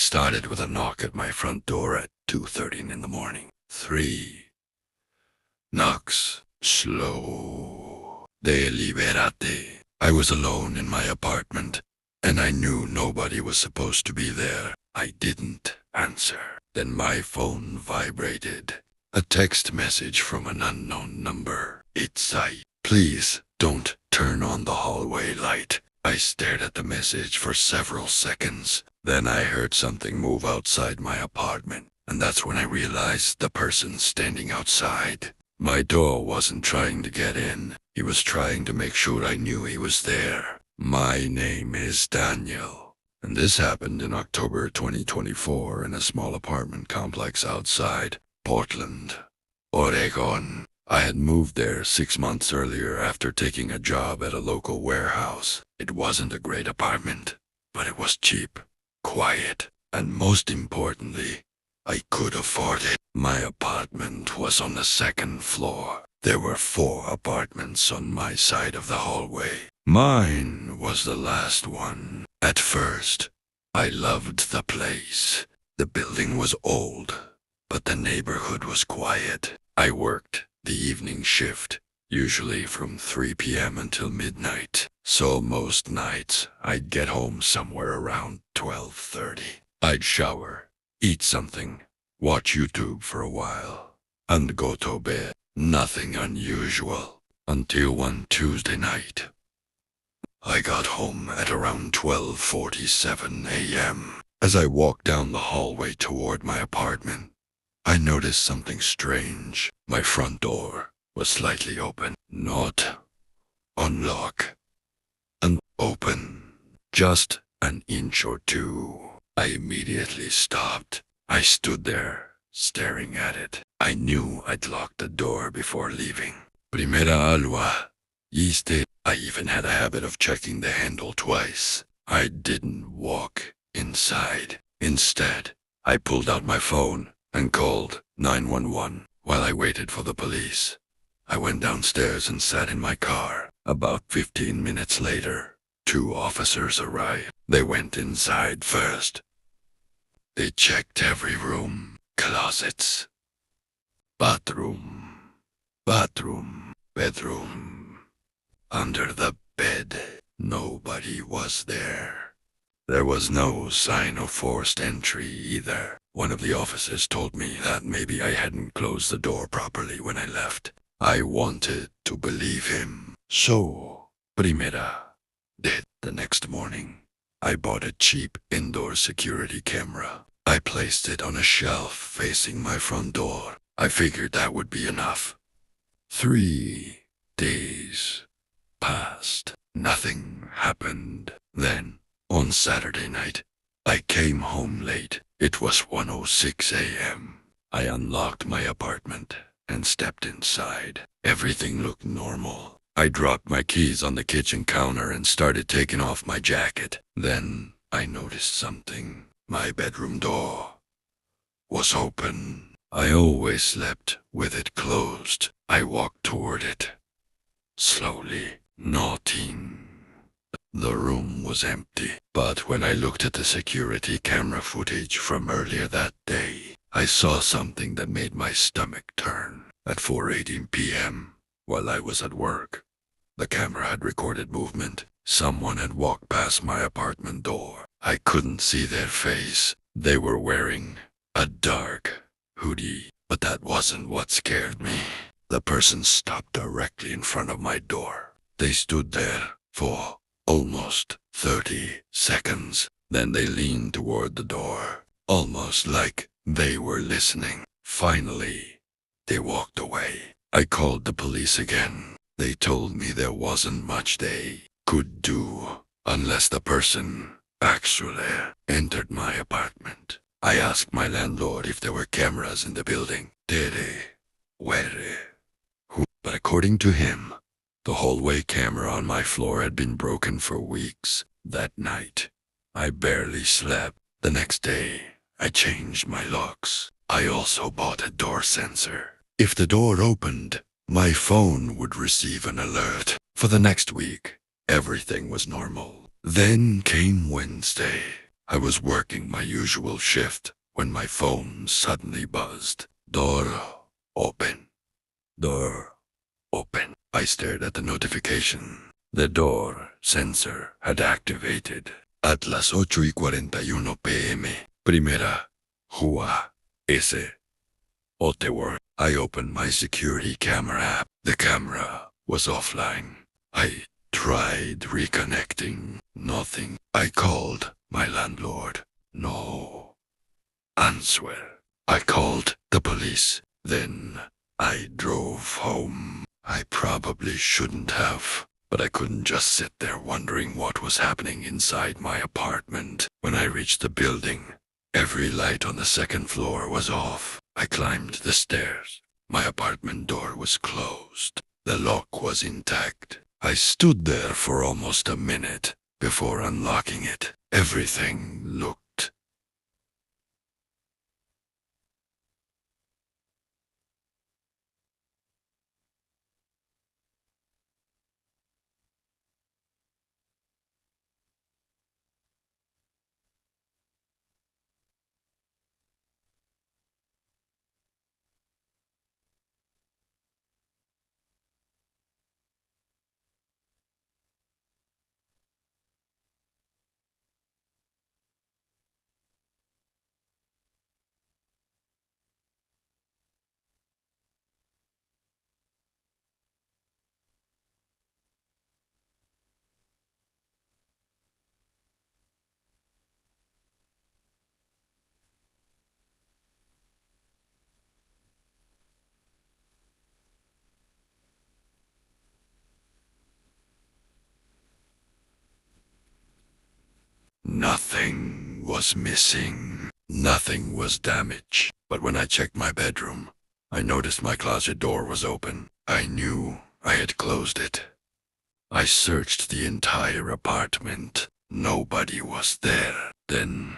started with a knock at my front door at 2:30 in the morning. 3 knocks. Slow. Deliberate. I was alone in my apartment, and I knew nobody was supposed to be there. I didn't answer. Then my phone vibrated. A text message from an unknown number. It said, "Please don't turn on the hallway light." I stared at the message for several seconds. Then I heard something move outside my apartment, and that's when I realized the person standing outside. My door wasn't trying to get in. He was trying to make sure I knew he was there. My name is Daniel, and this happened in October 2024 in a small apartment complex outside Portland, Oregon. I had moved there 6 months earlier after taking a job at a local warehouse. It wasn't a great apartment, but it was cheap, quiet, and most importantly, I could afford it. My apartment was on the second floor. There were 4 apartments on my side of the hallway. Mine was the last one. At first, I loved the place. The building was old, but the neighborhood was quiet. I worked the evening shift, usually from 3 p.m. until midnight. So most nights, I'd get home somewhere around 12:30. I'd shower, eat something, watch YouTube for a while, and go to bed. Nothing unusual. Until one Tuesday night. I got home at around 12:47 a.m. As I walked down the hallway toward my apartment, I noticed something strange. My front door was slightly open, not unlock, and open, just an inch or two. I immediately stopped. I stood there, staring at it. I knew I'd locked the door before leaving. Primera alwa. Yiste. I even had a habit of checking the handle twice. I didn't walk inside. Instead, I pulled out my phone and called 911 while I waited for the police. I went downstairs and sat in my car. About 15 minutes later, 2 officers arrived. They went inside first. They checked every room, closets, bathroom, bedroom. Under the bed, nobody was there. There was no sign of forced entry either. One of the officers told me that maybe I hadn't closed the door properly when I left. I wanted to believe him. So, primera did. The next morning, I bought a cheap indoor security camera. I placed it on a shelf facing my front door. I figured that would be enough. 3 days passed. Nothing happened. Then, on Saturday night, I came home late. It was 1:06 a.m. I unlocked my apartment and stepped inside. Everything looked normal. I dropped my keys on the kitchen counter and started taking off my jacket. Then I noticed something. My bedroom door was open. I always slept with it closed. I walked toward it, slowly, nodding. The room was empty, but when I looked at the security camera footage from earlier that day, I saw something that made my stomach turn. At 4:18 p.m., while I was at work, the camera had recorded movement. Someone had walked past my apartment door. I couldn't see their face. They were wearing a dark hoodie, but that wasn't what scared me. The person stopped directly in front of my door. They stood there for almost 30 seconds. Then they leaned toward the door, almost like they were listening. Finally, they walked away. I called the police again. They told me there wasn't much they could do unless the person actually entered my apartment. I asked my landlord if there were cameras in the building. Tere, where, who? But according to him, the hallway camera on my floor had been broken for weeks. That night, I barely slept. The next day, I changed my locks. I also bought a door sensor. If the door opened, my phone would receive an alert. For the next week, everything was normal. Then came Wednesday. I was working my usual shift when my phone suddenly buzzed. Door open. Door open. I stared at the notification. The door sensor had activated. At las 8:41 p.m. Primera. Hua. Ese. Otewar. I opened my security camera app. The camera was offline. I tried reconnecting. Nothing. I called my landlord. No answer. I called the police. Then I drove home. I probably shouldn't have, but I couldn't just sit there wondering what was happening inside my apartment. When I reached the building, every light on the second floor was off. I climbed the stairs. My apartment door was closed. The lock was intact. I stood there for almost a minute before unlocking it. Everything looked nothing was missing. Nothing was damaged. But when I checked my bedroom, I noticed my closet door was open. I knew I had closed it. I searched the entire apartment. Nobody was there. Then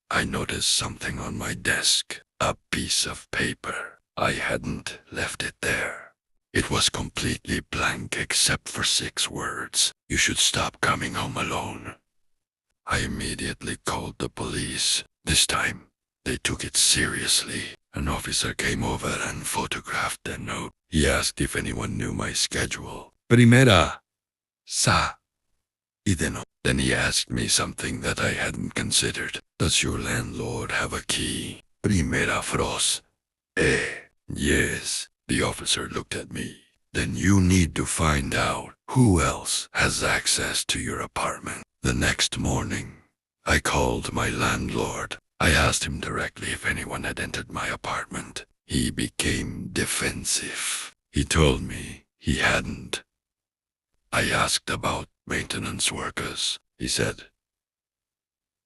I noticed something on my desk. A piece of paper. I hadn't left it there. It was completely blank except for 6 words. You should stop coming home alone. I immediately called the police. This time, they took it seriously. An officer came over and photographed the note. He asked if anyone knew my schedule. Primera. Sa. Ideno. Then he asked me something that I hadn't considered. Does your landlord have a key? Primera fros. Yes. The officer looked at me. Then you need to find out who else has access to your apartment. The next morning, I called my landlord. I asked him directly if anyone had entered my apartment. He became defensive. He told me he hadn't. I asked about maintenance workers. He said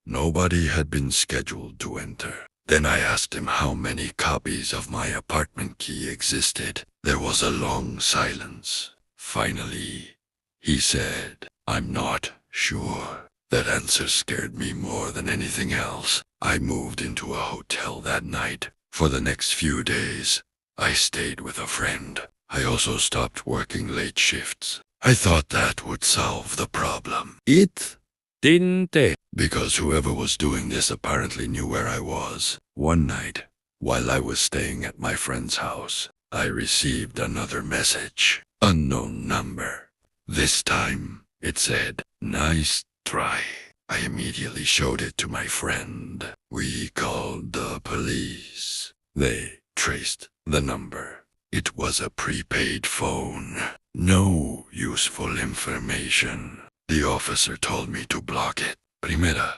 nobody had been scheduled to enter. Then I asked him how many copies of my apartment key existed. There was a long silence. Finally, he said, I'm not sure. That answer scared me more than anything else. I moved into a hotel that night. For the next few days, I stayed with a friend. I also stopped working late shifts. I thought that would solve the problem. It didn't. Because whoever was doing this apparently knew where I was. One night, while I was staying at my friend's house, I received another message. Unknown number. This time, it said, nice try. I immediately showed it to my friend. We called the police. They traced the number. It was a prepaid phone. No useful information. The officer told me to block it. Primera.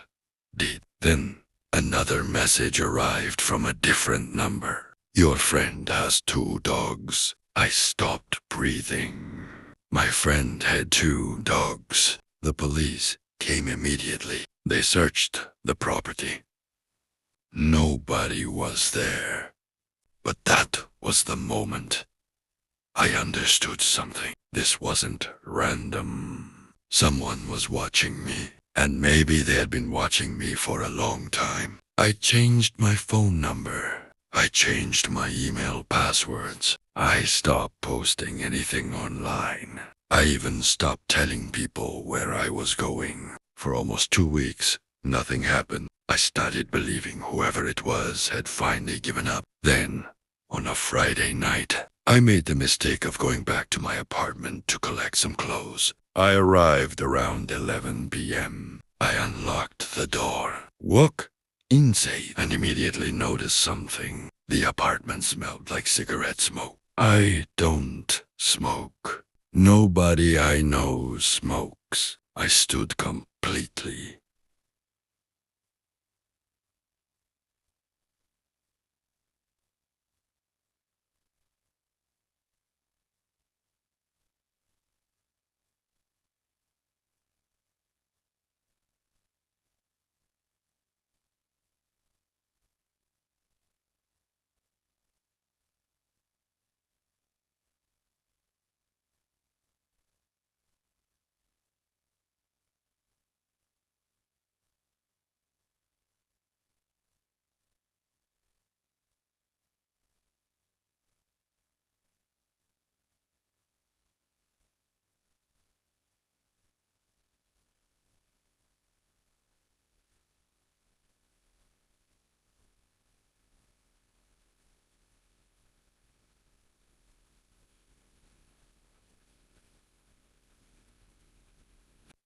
Did. Then, another message arrived from a different number. Your friend has 2 dogs. I stopped breathing. My friend had 2 dogs. The police came immediately. They searched the property. Nobody was there. But that was the moment I understood something. This wasn't random. Someone was watching me, and maybe they had been watching me for a long time. I changed my phone number. I changed my email passwords. I stopped posting anything online. I even stopped telling people where I was going. For almost 2 weeks, Nothing happened. I started believing whoever it was had finally given up. Then, on a Friday night, I made the mistake of going back to my apartment to collect some clothes. I arrived around 11 p.m. I unlocked the door, walked inside, and immediately noticed something. The apartment smelled like cigarette smoke. I don't smoke. Nobody I know smokes. I stood completely.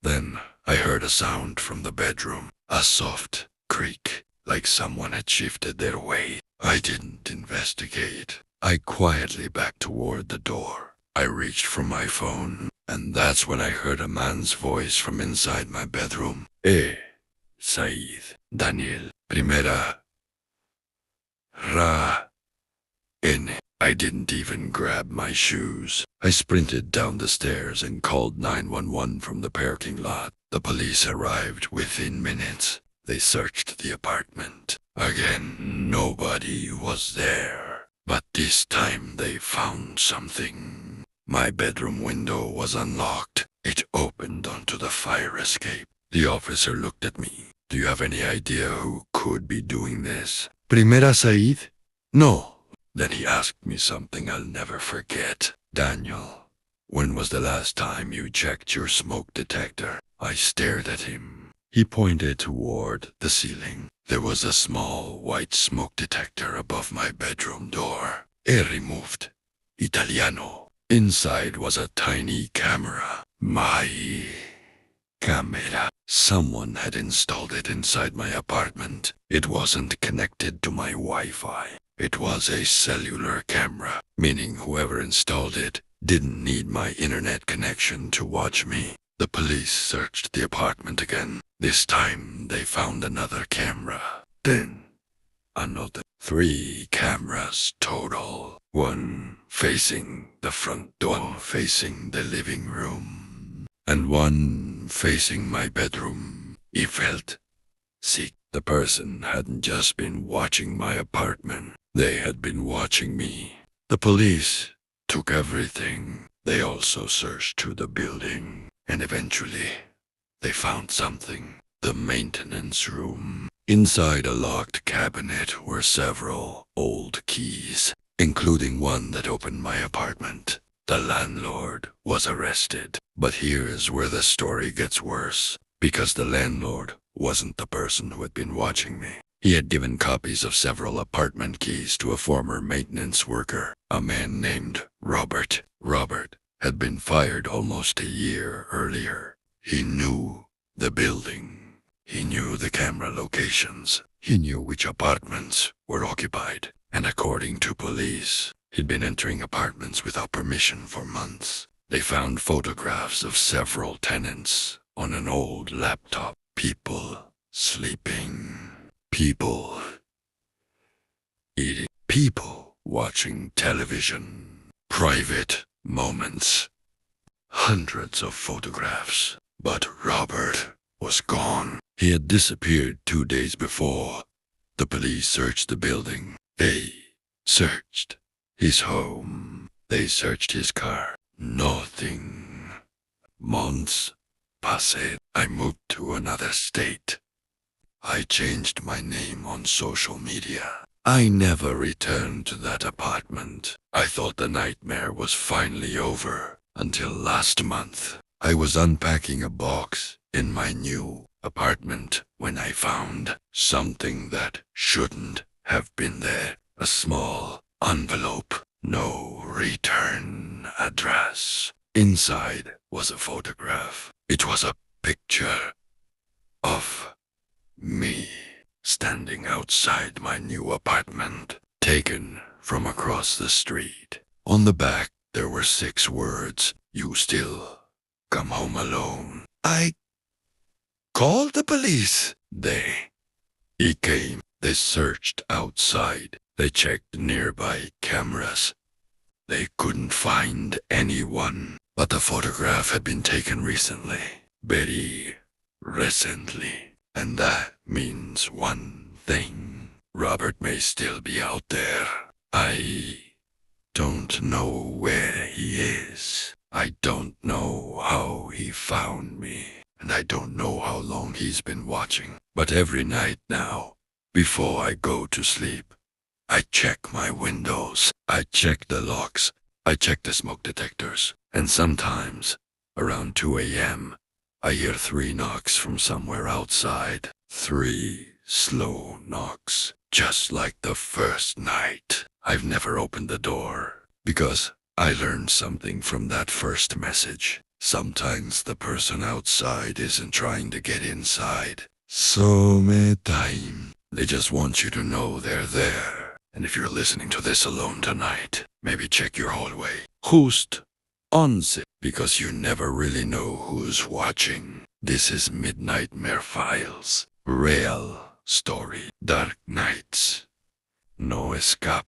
Then I heard a sound from the bedroom, a soft creak, like someone had shifted their weight. I didn't investigate. I quietly backed toward the door. I reached for my phone, and that's when I heard a man's voice from inside my bedroom. Said, Daniel, Primera, Ra, N. I didn't even grab my shoes. I sprinted down the stairs and called 911 from the parking lot. The police arrived within minutes. They searched the apartment. Again, nobody was there. But this time they found something. My bedroom window was unlocked. It opened onto the fire escape. The officer looked at me. Do you have any idea who could be doing this? Primera Said? No. Then he asked me something I'll never forget. Daniel, when was the last time you checked your smoke detector? I stared at him. He pointed toward the ceiling. There was a small white smoke detector above my bedroom door. Removed. Italiano. Inside was a tiny camera. My camera. Someone had installed it inside my apartment. It wasn't connected to my Wi-Fi. It was a cellular camera, meaning whoever installed it didn't need my internet connection to watch me. The police searched the apartment again. This time they found another camera. Then another. 3 cameras total. One facing the front door, one facing the living room, and one facing my bedroom. He felt sick. The person hadn't just been watching my apartment. They had been watching me. The police took everything. They also searched through the building. And eventually, they found something. The maintenance room. Inside a locked cabinet were several old keys, including one that opened my apartment. The landlord was arrested. But here's where the story gets worse, because the landlord wasn't the person who had been watching me. He had given copies of several apartment keys to a former maintenance worker, a man named Robert. Robert had been fired almost a year earlier. He knew the building. He knew the camera locations. He knew which apartments were occupied. And according to police, he'd been entering apartments without permission for months. They found photographs of several tenants on an old laptop. People sleeping. People eating. People watching television. Private moments. Hundreds of photographs. But Robert was gone. He had disappeared 2 days before. The police searched the building. They searched his home. They searched his car. Nothing. Months passed. I moved to another state. I changed my name on social media. I never returned to that apartment. I thought the nightmare was finally over until last month. I was unpacking a box in my new apartment when I found something that shouldn't have been there. A small envelope, no return address. Inside was a photograph. It was a picture of me standing outside my new apartment, taken from across the street. On the back, there were 6 words. You still come home alone. I called the police. He came. They searched outside. They checked nearby cameras. They couldn't find anyone, but the photograph had been taken recently. Very recently. And that means one thing. Robert may still be out there. I don't know where he is. I don't know how he found me. And I don't know how long he's been watching. But every night now, before I go to sleep, I check my windows. I check the locks. I check the smoke detectors. And sometimes, around 2 a.m., I hear 3 knocks from somewhere outside. 3 slow knocks, just like the first night. I've never opened the door, because I learned something from that first message. Sometimes the person outside isn't trying to get inside. Time. They just want you to know they're there. And if you're listening to this alone tonight, maybe check your hallway. Just on it, because you never really know who's watching. This is Midnightmare Files. Real story. Dark nights. No escape.